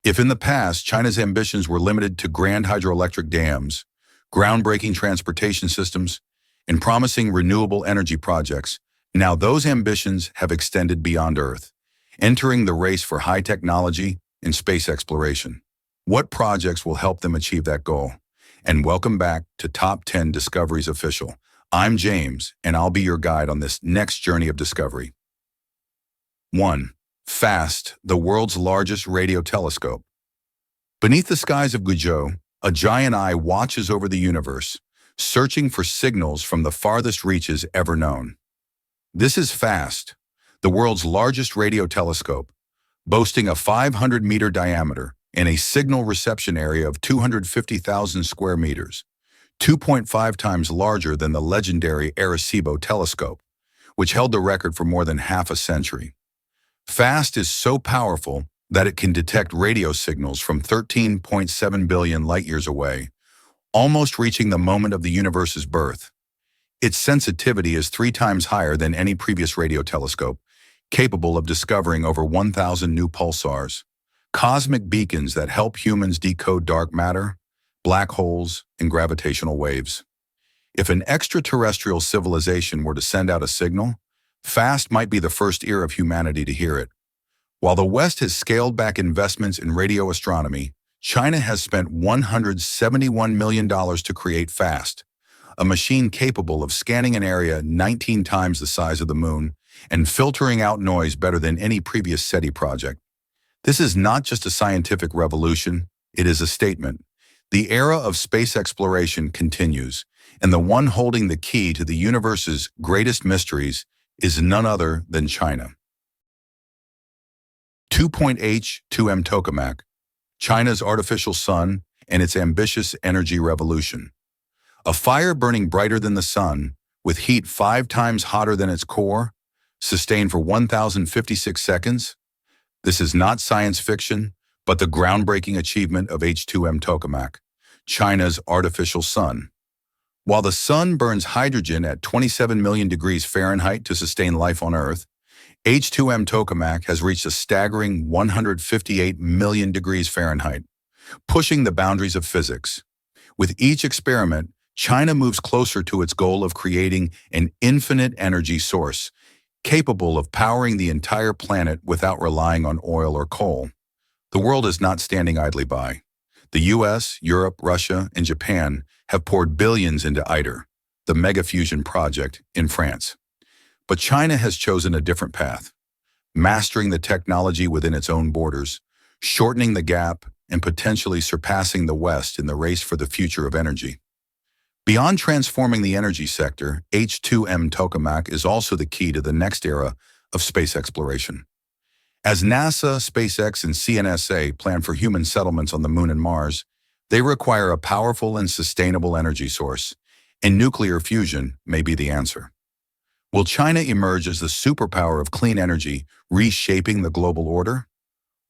If in the past China's ambitions were limited to grand hydroelectric dams, groundbreaking transportation systems, and promising renewable energy projects, now those ambitions have extended beyond Earth, entering the race for high technology and space exploration. What projects will help them achieve that goal? And welcome back to Top 10 Discoveries Official. I'm James, and I'll be your guide on this next journey of discovery. 1. FAST, the world's largest radio telescope. Beneath the skies of Guizhou, a giant eye watches over the universe, searching for signals from the farthest reaches ever known. This is FAST, the world's largest radio telescope, boasting a 500-meter diameter and a signal reception area of 250,000 square meters, 2.5 times larger than the legendary Arecibo telescope, which held the record for more than half a century. FAST is so powerful that it can detect radio signals from 13.7 billion light-years away, almost reaching the moment of the universe's birth. Its sensitivity is 3 times higher than any previous radio telescope, capable of discovering over 1,000 new pulsars, cosmic beacons that help humans decode dark matter, black holes, and gravitational waves. If an extraterrestrial civilization were to send out a signal, FAST might be the first ear of humanity to hear it. While the West has scaled back investments in radio astronomy, China has spent $171 million to create FAST, a machine capable of scanning an area 19 times the size of the moon and filtering out noise better than any previous SETI project. This is not just a scientific revolution, it is a statement. The era of space exploration continues, and the one holding the key to the universe's greatest mysteries is none other than China. 2. H2M Tokamak, China's artificial sun and its ambitious energy revolution. A fire burning brighter than the sun, with heat 5 times hotter than its core, sustained for 1,056 seconds. This is not science fiction, but the groundbreaking achievement of H2M Tokamak, China's artificial sun. While the sun burns hydrogen at 27 million degrees Fahrenheit to sustain life on Earth, H2M Tokamak has reached a staggering 158 million degrees Fahrenheit, pushing the boundaries of physics. With each experiment, China moves closer to its goal of creating an infinite energy source, capable of powering the entire planet without relying on oil or coal. The world is not standing idly by. The US, Europe, Russia, and Japan have poured billions into ITER, the mega fusion project in France. But China has chosen a different path, mastering the technology within its own borders, shortening the gap, and potentially surpassing the West in the race for the future of energy. Beyond transforming the energy sector, H2M Tokamak is also the key to the next era of space exploration. As NASA, SpaceX, and CNSA plan for human settlements on the Moon and Mars, they require a powerful and sustainable energy source, and nuclear fusion may be the answer. Will China emerge as the superpower of clean energy, reshaping the global order?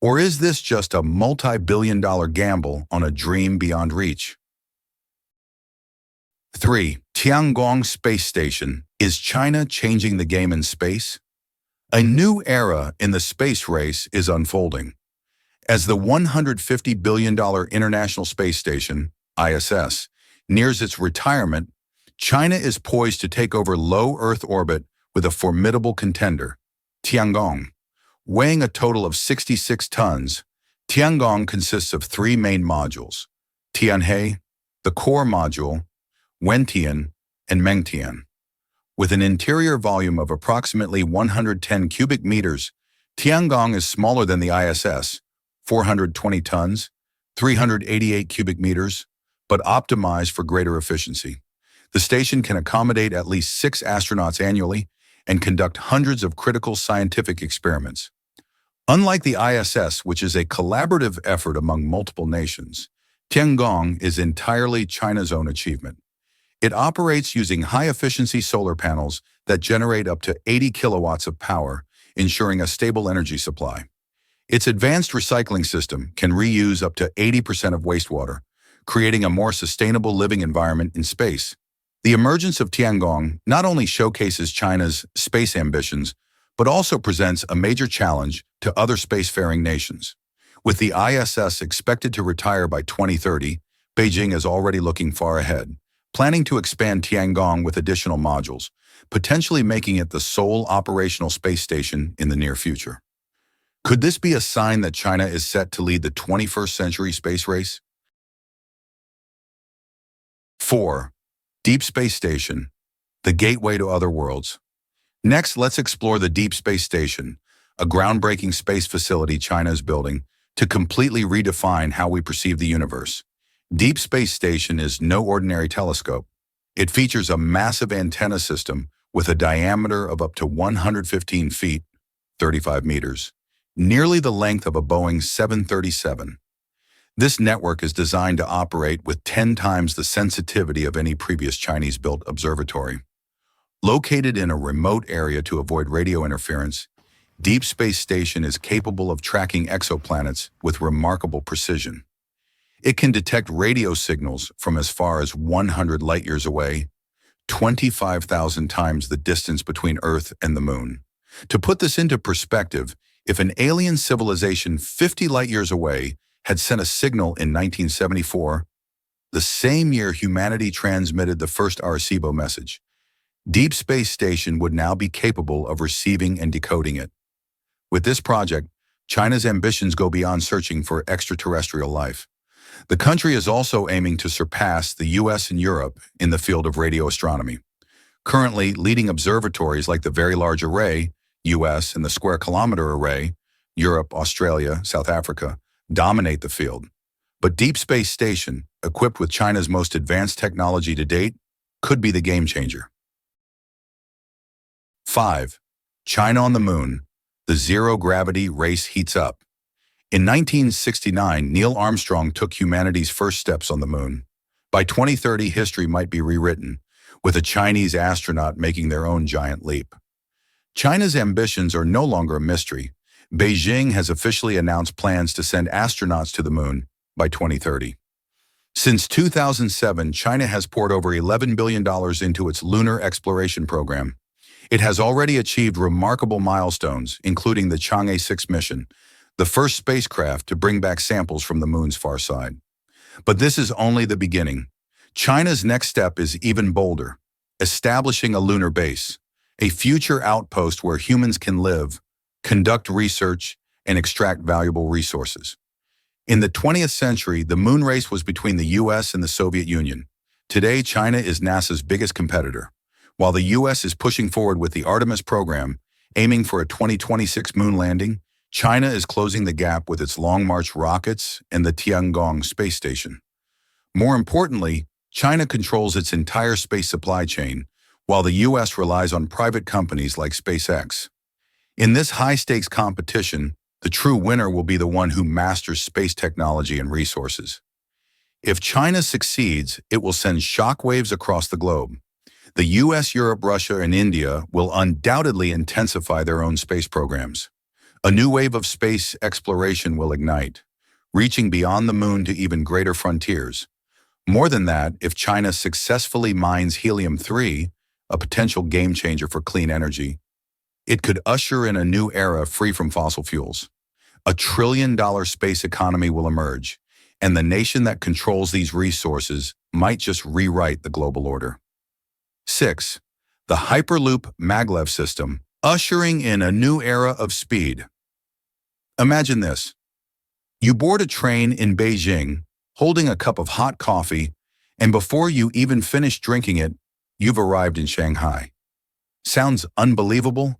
Or is this just a multi-billion-dollar gamble on a dream beyond reach? 3. Tiangong Space Station. Is China changing the game in space? A new era in the space race is unfolding. As the $150 billion International Space Station, ISS, nears its retirement, China is poised to take over low Earth orbit with a formidable contender, Tiangong. Weighing a total of 66 tons, Tiangong consists of 3 main modules: Tianhe, the core module, Wentian, and Mengtian. With an interior volume of approximately 110 cubic meters, Tiangong is smaller than the ISS, 420 tons, 388 cubic meters, but optimized for greater efficiency. The station can accommodate at least 6 astronauts annually and conduct hundreds of critical scientific experiments. Unlike the ISS, which is a collaborative effort among multiple nations, Tiangong is entirely China's own achievement. It operates using high-efficiency solar panels that generate up to 80 kilowatts of power, ensuring a stable energy supply. Its advanced recycling system can reuse up to 80% of wastewater, creating a more sustainable living environment in space. The emergence of Tiangong not only showcases China's space ambitions, but also presents a major challenge to other spacefaring nations. With the ISS expected to retire by 2030, Beijing is already looking far ahead, planning to expand Tiangong with additional modules, potentially making it the sole operational space station in the near future. Could this be a sign that China is set to lead the 21st century space race? 4. Deep Space Station, the gateway to other worlds. Next, let's explore the Deep Space Station, a groundbreaking space facility China is building to completely redefine how we perceive the universe. Deep Space Station is no ordinary telescope. It features a massive antenna system with a diameter of up to 115 feet, 35 meters, nearly the length of a Boeing 737. This network is designed to operate with 10 times the sensitivity of any previous Chinese-built observatory. Located in a remote area to avoid radio interference, Deep Space Station is capable of tracking exoplanets with remarkable precision. It can detect radio signals from as far as 100 light-years away, 25,000 times the distance between Earth and the Moon. To put this into perspective, if an alien civilization 50 light-years away had sent a signal in 1974, the same year humanity transmitted the first Arecibo message, Deep Space Station would now be capable of receiving and decoding it. With this project, China's ambitions go beyond searching for extraterrestrial life. The country is also aiming to surpass the US and Europe in the field of radio astronomy. Currently, leading observatories like the Very Large Array, US, and the Square Kilometer Array, Europe, Australia, South Africa, dominate the field. But Deep Space Station, equipped with China's most advanced technology to date, could be the game changer. 5. China on the Moon. The zero-gravity race heats up. In 1969, Neil Armstrong took humanity's first steps on the Moon. By 2030, history might be rewritten, with a Chinese astronaut making their own giant leap. China's ambitions are no longer a mystery. Beijing has officially announced plans to send astronauts to the Moon by 2030. Since 2007, China has poured over $11 billion into its lunar exploration program. It has already achieved remarkable milestones, including the Chang'e 6 mission, the first spacecraft to bring back samples from the Moon's far side. But this is only the beginning. China's next step is even bolder, establishing a lunar base, a future outpost where humans can live, conduct research, and extract valuable resources. In the 20th century, the moon race was between the US and the Soviet Union. Today, China is NASA's biggest competitor. While the US is pushing forward with the Artemis program, aiming for a 2026 moon landing, China is closing the gap with its Long March rockets and the Tiangong space station. More importantly, China controls its entire space supply chain, while the US relies on private companies like SpaceX. In this high-stakes competition, the true winner will be the one who masters space technology and resources. If China succeeds, it will send shockwaves across the globe. The US, Europe, Russia, and India will undoubtedly intensify their own space programs. A new wave of space exploration will ignite, reaching beyond the moon to even greater frontiers. More than that, if China successfully mines helium-3, a potential game-changer for clean energy, it could usher in a new era free from fossil fuels. A trillion-dollar space economy will emerge, and the nation that controls these resources might just rewrite the global order. 6. The Hyperloop maglev system, ushering in a new era of speed. Imagine this. You board a train in Beijing, holding a cup of hot coffee, and before you even finish drinking it, you've arrived in Shanghai. Sounds unbelievable?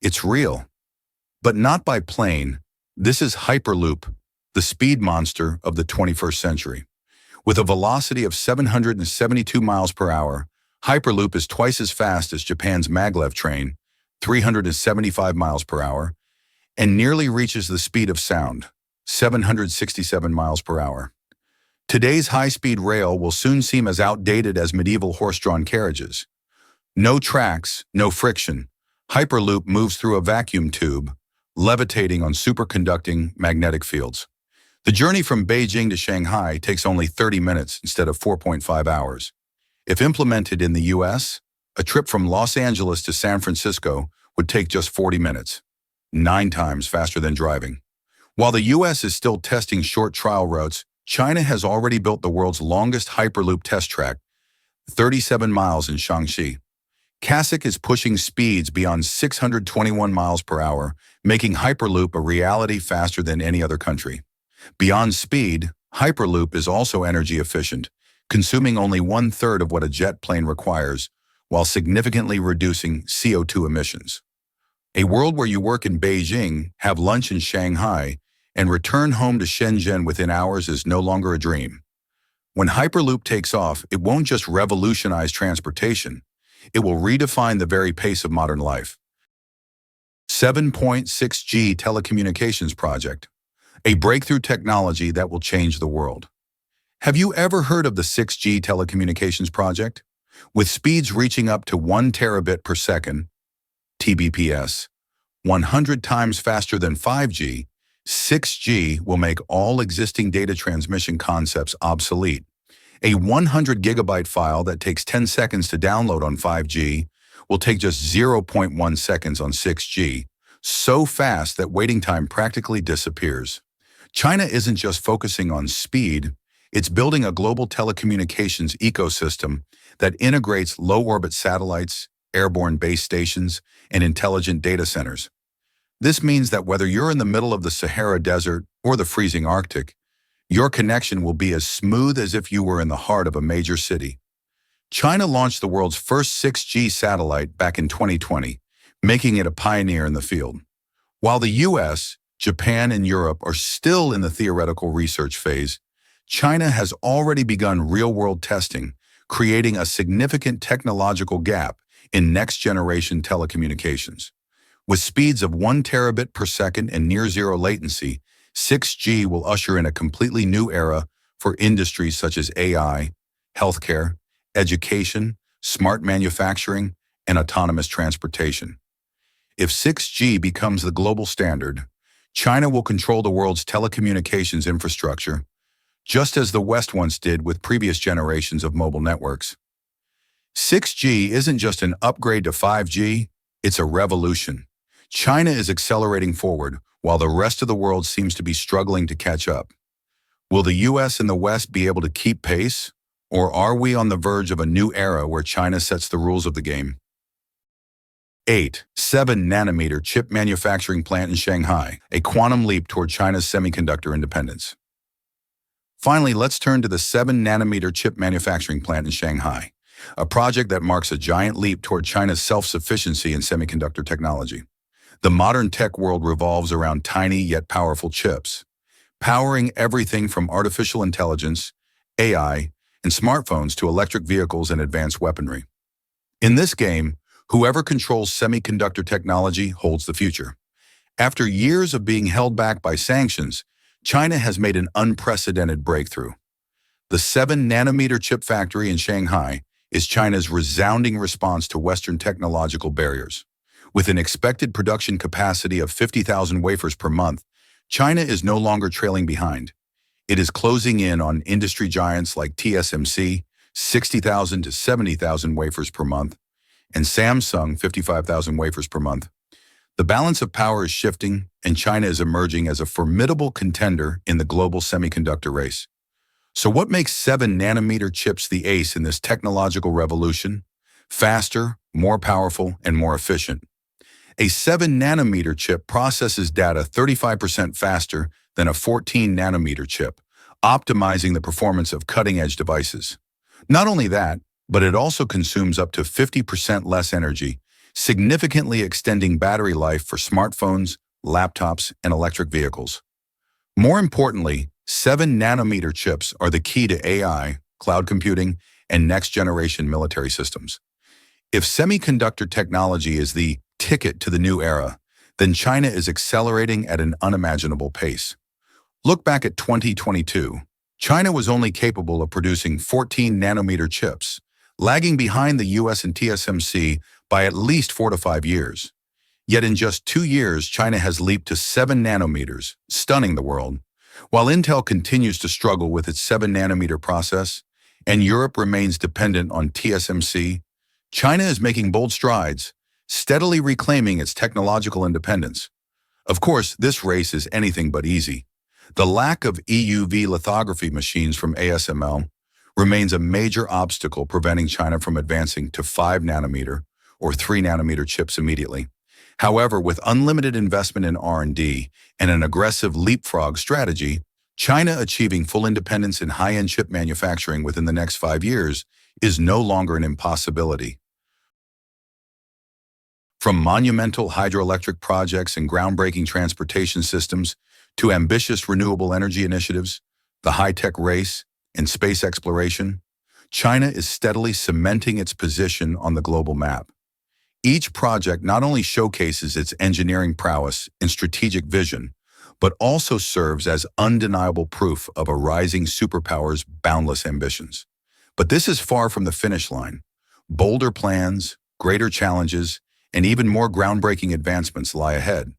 It's real. But not by plane. This is Hyperloop, the speed monster of the 21st century. With a velocity of 772 miles per hour, Hyperloop is twice as fast as Japan's maglev train, 375 miles per hour, and nearly reaches the speed of sound, 767 miles per hour. Today's high-speed rail will soon seem as outdated as medieval horse-drawn carriages. No tracks, no friction. Hyperloop moves through a vacuum tube, levitating on superconducting magnetic fields. The journey from Beijing to Shanghai takes only 30 minutes instead of 4.5 hours. If implemented in the US, a trip from Los Angeles to San Francisco would take just 40 minutes, 9 times faster than driving. While the US is still testing short trial routes, China has already built the world's longest Hyperloop test track, 37 miles in Shaanxi. CASIC is pushing speeds beyond 621 miles per hour, making Hyperloop a reality faster than any other country. Beyond speed, Hyperloop is also energy efficient, consuming only 1/3 of what a jet plane requires, while significantly reducing CO2 emissions. A world where you work in Beijing, have lunch in Shanghai, and return home to Shenzhen within hours is no longer a dream. When Hyperloop takes off, it won't just revolutionize transportation, it will redefine the very pace of modern life. 7.6G telecommunications project, a breakthrough technology that will change the world. Have you ever heard of the 6G telecommunications project? With speeds reaching up to 1 terabit per second, TBPS, 100 times faster than 5G, 6G will make all existing data transmission concepts obsolete. A 100 gigabyte file that takes 10 seconds to download on 5G will take just 0.1 seconds on 6G, so fast that waiting time practically disappears. China isn't just focusing on speed, it's building a global telecommunications ecosystem that integrates low-orbit satellites, airborne base stations, and intelligent data centers. This means that whether you're in the middle of the Sahara Desert or the freezing Arctic, your connection will be as smooth as if you were in the heart of a major city. China launched the world's first 6G satellite back in 2020, making it a pioneer in the field. While the US, Japan, and Europe are still in the theoretical research phase, China has already begun real-world testing, creating a significant technological gap in next-generation telecommunications. With speeds of 1 terabit per second and near-zero latency, 6G will usher in a completely new era for industries such as AI, healthcare, education, smart manufacturing, and autonomous transportation. If 6G becomes the global standard, China will control the world's telecommunications infrastructure, just as the West once did with previous generations of mobile networks. 6G isn't just an upgrade to 5G, it's a revolution. China is accelerating forward, while the rest of the world seems to be struggling to catch up. Will the US and the West be able to keep pace, or are we on the verge of a new era where China sets the rules of the game? 8. 7-nanometer chip manufacturing plant in Shanghai, a quantum leap toward China's semiconductor independence. Finally, let's turn to the 7-nanometer chip manufacturing plant in Shanghai, a project that marks a giant leap toward China's self-sufficiency in semiconductor technology. The modern tech world revolves around tiny yet powerful chips, powering everything from artificial intelligence, AI, and smartphones to electric vehicles and advanced weaponry. In this game, whoever controls semiconductor technology holds the future. After years of being held back by sanctions, China has made an unprecedented breakthrough. The 7-nanometer chip factory in Shanghai is China's resounding response to Western technological barriers. With an expected production capacity of 50,000 wafers per month, China is no longer trailing behind. It is closing in on industry giants like TSMC, 60,000 to 70,000 wafers per month, and Samsung, 55,000 wafers per month. The balance of power is shifting, and China is emerging as a formidable contender in the global semiconductor race. So what makes 7-nanometer chips the ace in this technological revolution? Faster, more powerful, and more efficient. A 7-nanometer chip processes data 35% faster than a 14-nanometer chip, optimizing the performance of cutting-edge devices. Not only that, but it also consumes up to 50% less energy, significantly extending battery life for smartphones, laptops, and electric vehicles. More importantly, 7-nanometer chips are the key to AI, cloud computing, and next-generation military systems. If semiconductor technology is the ticket to the new era, then China is accelerating at an unimaginable pace. Look back at 2022. China was only capable of producing 14-nanometer chips, lagging behind the US and TSMC by at least 4 to 5 years. Yet in just 2 years, China has leaped to 7 nanometers, stunning the world. While Intel continues to struggle with its 7-nanometer process, and Europe remains dependent on TSMC, China is making bold strides, steadily reclaiming its technological independence. Of course, this race is anything but easy. The lack of EUV lithography machines from ASML remains a major obstacle preventing China from advancing to 5 nanometer or 3 nanometer chips immediately. However, with unlimited investment in R&D and an aggressive leapfrog strategy, China achieving full independence in high-end chip manufacturing within the next 5 years is no longer an impossibility. From monumental hydroelectric projects and groundbreaking transportation systems to ambitious renewable energy initiatives, the high-tech race, and space exploration, China is steadily cementing its position on the global map. Each project not only showcases its engineering prowess and strategic vision, but also serves as undeniable proof of a rising superpower's boundless ambitions. But this is far from the finish line. Bolder plans, greater challenges, and even more groundbreaking advancements lie ahead.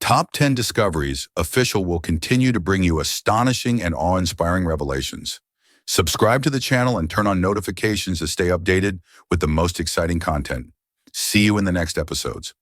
Top 10 Discoveries Official will continue to bring you astonishing and awe-inspiring revelations. Subscribe to the channel and turn on notifications to stay updated with the most exciting content. See you in the next episodes.